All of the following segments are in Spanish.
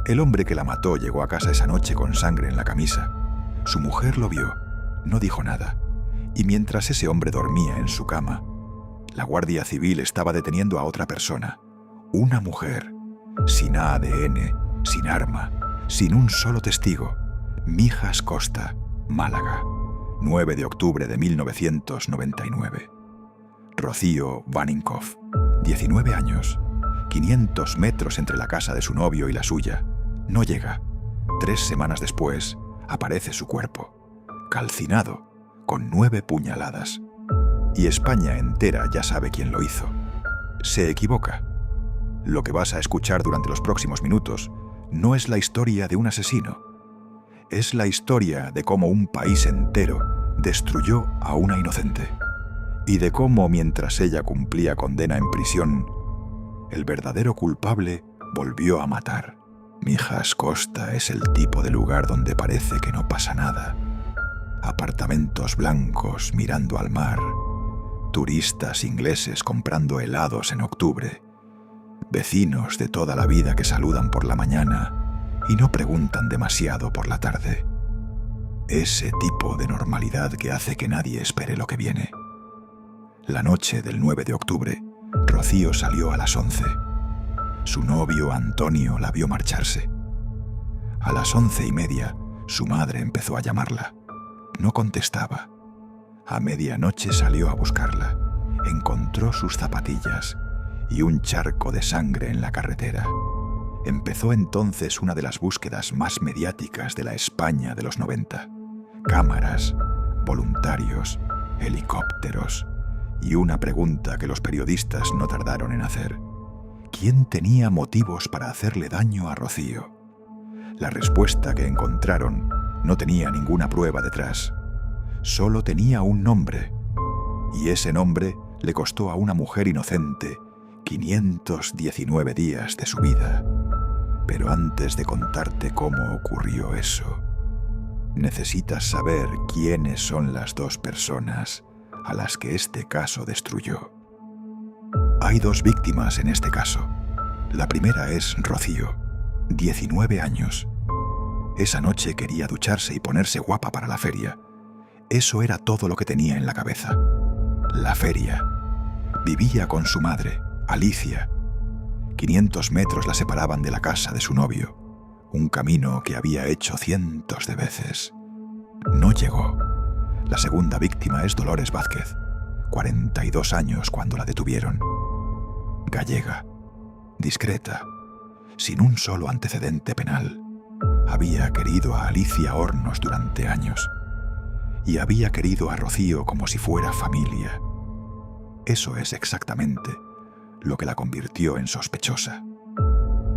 El hombre que la mató llegó a casa esa noche con sangre en la camisa. Su mujer lo vio, no dijo nada, y mientras ese hombre dormía en su cama, la Guardia Civil estaba deteniendo a otra persona, una mujer, sin ADN, sin arma, sin un solo testigo. Mijas Costa, Málaga, 9 de octubre de 1999. Rocío Vaninkoff, 19 años, 500 metros entre la casa de su novio y la suya. No llega. 3 semanas después, aparece su cuerpo, calcinado, con 9 puñaladas. Y España entera ya sabe quién lo hizo. Se equivoca. Lo que vas a escuchar durante los próximos minutos no es la historia de un asesino. Es la historia de cómo un país entero destruyó a una inocente. Y de cómo, mientras ella cumplía condena en prisión, el verdadero culpable volvió a matar. Mijas Costa es el tipo de lugar donde parece que no pasa nada. Apartamentos blancos mirando al mar, turistas ingleses comprando helados en octubre, vecinos de toda la vida que saludan por la mañana y no preguntan demasiado por la tarde. Ese tipo de normalidad que hace que nadie espere lo que viene. La noche del 9 de octubre, Rocío salió a las 11. Su novio Antonio la vio marcharse. A las 11:30, su madre empezó a llamarla. No contestaba. A medianoche salió a buscarla. Encontró sus zapatillas y un charco de sangre en la carretera. Empezó entonces una de las búsquedas más mediáticas de la España de los 90. Cámaras, voluntarios, helicópteros y una pregunta que los periodistas no tardaron en hacer. ¿Quién tenía motivos para hacerle daño a Rocío? La respuesta que encontraron no tenía ninguna prueba detrás. Solo tenía un nombre. Y ese nombre le costó a una mujer inocente 519 días de su vida. Pero antes de contarte cómo ocurrió eso, necesitas saber quiénes son las 2 personas a las que este caso destruyó. Hay 2 víctimas en este caso. La primera es Rocío, 19 años. Esa noche quería ducharse y ponerse guapa para la feria. Eso era todo lo que tenía en la cabeza. La feria. Vivía con su madre, Alicia. 500 metros la separaban de la casa de su novio, un camino que había hecho cientos de veces. No llegó. La segunda víctima es Dolores Vázquez, 42 años cuando la detuvieron. Gallega, discreta, sin un solo antecedente penal. Había querido a Alicia Hornos durante años y había querido a Rocío como si fuera familia. Eso es exactamente lo que la convirtió en sospechosa.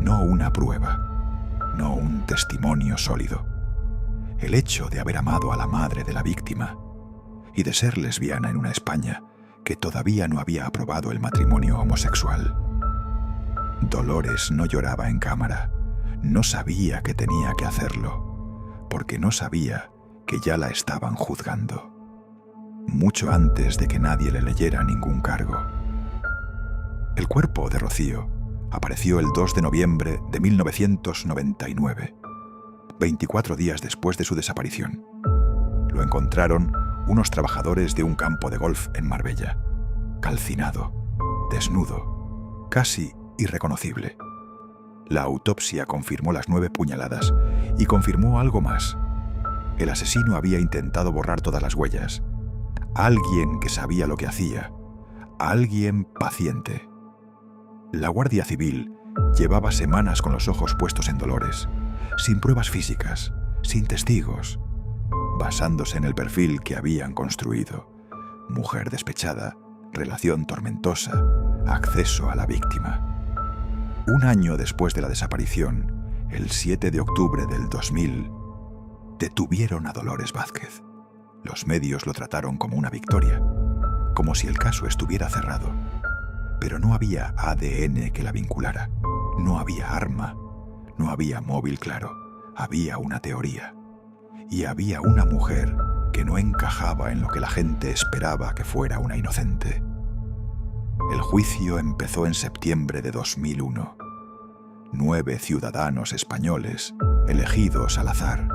No una prueba, no un testimonio sólido. El hecho de haber amado a la madre de la víctima y de ser lesbiana en una España que todavía no había aprobado el matrimonio homosexual. Dolores no lloraba en cámara, no sabía que tenía que hacerlo, porque no sabía que ya la estaban juzgando. Mucho antes de que nadie le leyera ningún cargo. El cuerpo de Rocío apareció el 2 de noviembre de 1999, 24 días después de su desaparición. Lo encontraron unos trabajadores de un campo de golf en Marbella, calcinado, desnudo, casi irreconocible. La autopsia confirmó las 9 puñaladas y confirmó algo más. El asesino había intentado borrar todas las huellas. Alguien que sabía lo que hacía, alguien paciente. La Guardia Civil llevaba semanas con los ojos puestos en Dolores, sin pruebas físicas, sin testigos, basándose en el perfil que habían construido. Mujer despechada, relación tormentosa, acceso a la víctima. Un año después de la desaparición, el 7 de octubre del 2000, detuvieron a Dolores Vázquez. Los medios lo trataron como una victoria, como si el caso estuviera cerrado. Pero no había ADN que la vinculara, no había arma, no había móvil claro, había una teoría. Y había una mujer que no encajaba en lo que la gente esperaba que fuera una inocente. El juicio empezó en septiembre de 2001. 9 ciudadanos españoles, elegidos al azar,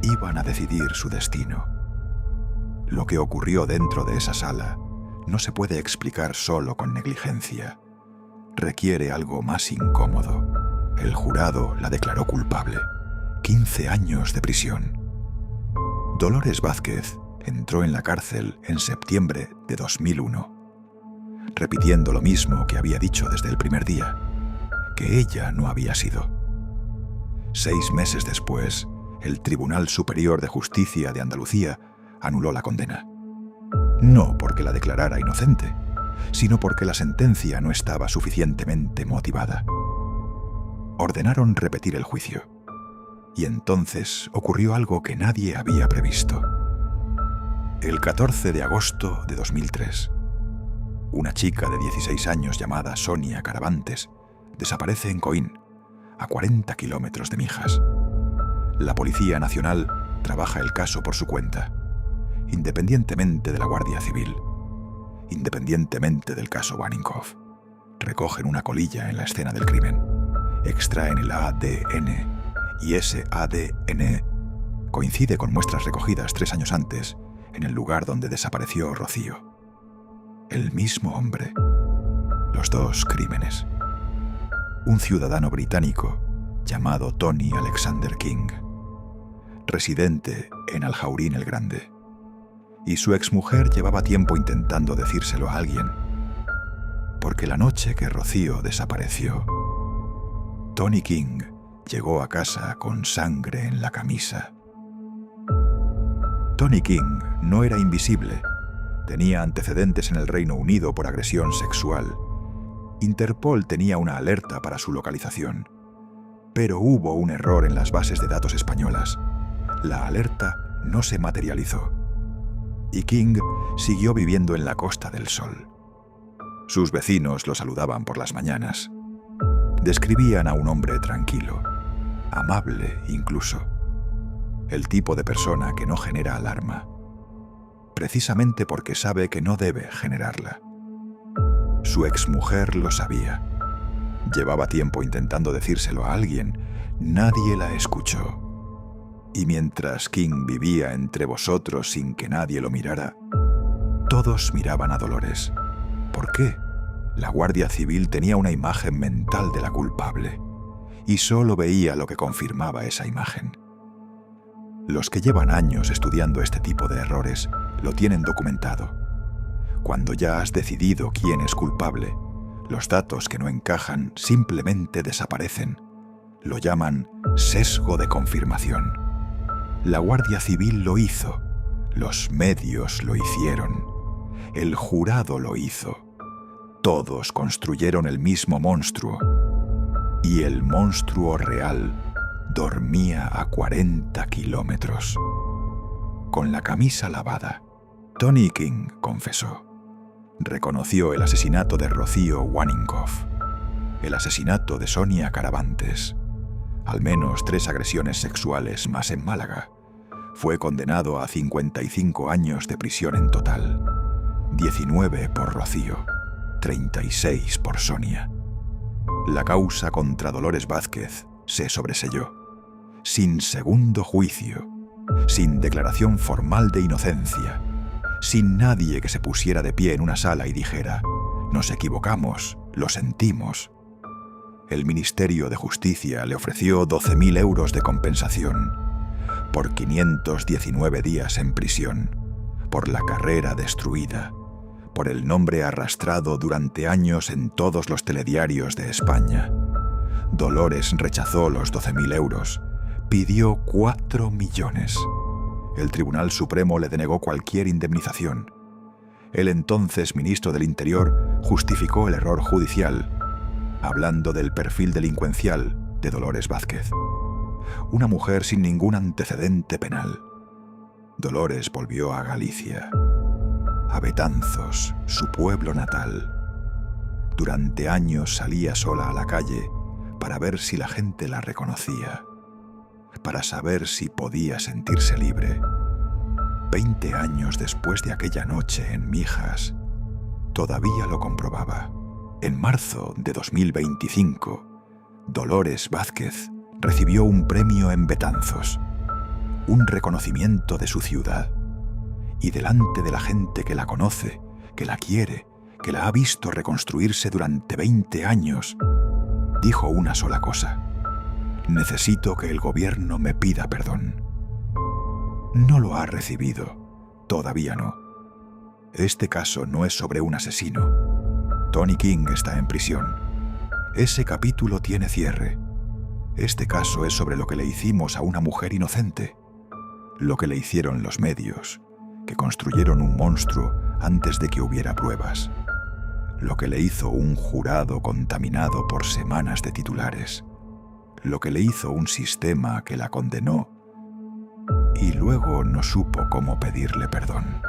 iban a decidir su destino. Lo que ocurrió dentro de esa sala no se puede explicar solo con negligencia. Requiere algo más incómodo. El jurado la declaró culpable. 15 años de prisión. Dolores Vázquez entró en la cárcel en septiembre de 2001, repitiendo lo mismo que había dicho desde el primer día, que ella no había sido. 6 meses después, el Tribunal Superior de Justicia de Andalucía anuló la condena. No porque la declarara inocente, sino porque la sentencia no estaba suficientemente motivada. Ordenaron repetir el juicio. Y entonces ocurrió algo que nadie había previsto. El 14 de agosto de 2003, una chica de 16 años llamada Sonia Caravantes desaparece en Coín, a 40 kilómetros de Mijas. La Policía Nacional trabaja el caso por su cuenta, independientemente de la Guardia Civil, independientemente del caso Baninkoff. Recogen una colilla en la escena del crimen, extraen el ADN, y ese ADN coincide con muestras recogidas 3 años antes en el lugar donde desapareció Rocío. El mismo hombre. Los 2 crímenes. Un ciudadano británico llamado Tony Alexander King, residente en Alhaurín el Grande, y su exmujer llevaba tiempo intentando decírselo a alguien, porque la noche que Rocío desapareció, Tony King llegó a casa con sangre en la camisa. Tony King no era invisible. Tenía antecedentes en el Reino Unido por agresión sexual. Interpol tenía una alerta para su localización. Pero hubo un error en las bases de datos españolas. La alerta no se materializó. Y King siguió viviendo en la Costa del Sol. Sus vecinos lo saludaban por las mañanas. Describían a un hombre tranquilo, amable incluso. El tipo de persona que no genera alarma, precisamente porque sabe que no debe generarla. Su exmujer lo sabía. Llevaba tiempo intentando decírselo a alguien. Nadie la escuchó. Y mientras King vivía entre vosotros sin que nadie lo mirara, todos miraban a Dolores. ¿Por qué? La Guardia Civil tenía una imagen mental de la culpable, y solo veía lo que confirmaba esa imagen. Los que llevan años estudiando este tipo de errores lo tienen documentado. Cuando ya has decidido quién es culpable, los datos que no encajan simplemente desaparecen. Lo llaman sesgo de confirmación. La Guardia Civil lo hizo, los medios lo hicieron, el jurado lo hizo. Todos construyeron el mismo monstruo. Y el monstruo real dormía a 40 kilómetros. Con la camisa lavada, Tony King confesó. Reconoció el asesinato de Rocío Baninkoff, el asesinato de Sonia Caravantes, al menos 3 agresiones sexuales más en Málaga. Fue condenado a 55 años de prisión en total, 19 por Rocío, 36 por Sonia. La causa contra Dolores Vázquez se sobreseyó, sin segundo juicio, sin declaración formal de inocencia, sin nadie que se pusiera de pie en una sala y dijera: «Nos equivocamos, lo sentimos». El Ministerio de Justicia le ofreció 12.000 euros de compensación por 519 días en prisión, por la carrera destruida, por el nombre arrastrado durante años en todos los telediarios de España. Dolores rechazó los 12.000 euros, pidió 4 millones. El Tribunal Supremo le denegó cualquier indemnización. El entonces ministro del Interior justificó el error judicial, hablando del perfil delincuencial de Dolores Vázquez. Una mujer sin ningún antecedente penal. Dolores volvió a Galicia, a Betanzos, su pueblo natal. Durante años salía sola a la calle para ver si la gente la reconocía, para saber si podía sentirse libre. 20 años después de aquella noche en Mijas, todavía lo comprobaba. En marzo de 2025, Dolores Vázquez recibió un premio en Betanzos, un reconocimiento de su ciudad, y delante de la gente que la conoce, que la quiere, que la ha visto reconstruirse durante 20 años, dijo una sola cosa: necesito que el gobierno me pida perdón. No lo ha recibido, todavía no. Este caso no es sobre un asesino. Tony King está en prisión. Ese capítulo tiene cierre. Este caso es sobre lo que le hicimos a una mujer inocente, lo que le hicieron los medios, que construyeron un monstruo antes de que hubiera pruebas, lo que le hizo un jurado contaminado por semanas de titulares, lo que le hizo un sistema que la condenó y luego no supo cómo pedirle perdón.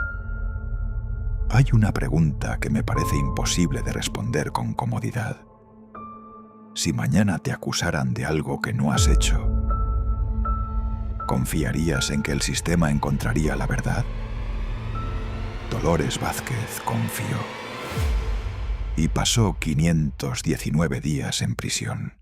Hay una pregunta que me parece imposible de responder con comodidad. Si mañana te acusaran de algo que no has hecho, ¿confiarías en que el sistema encontraría la verdad? Dolores Vázquez confió y pasó 519 días en prisión.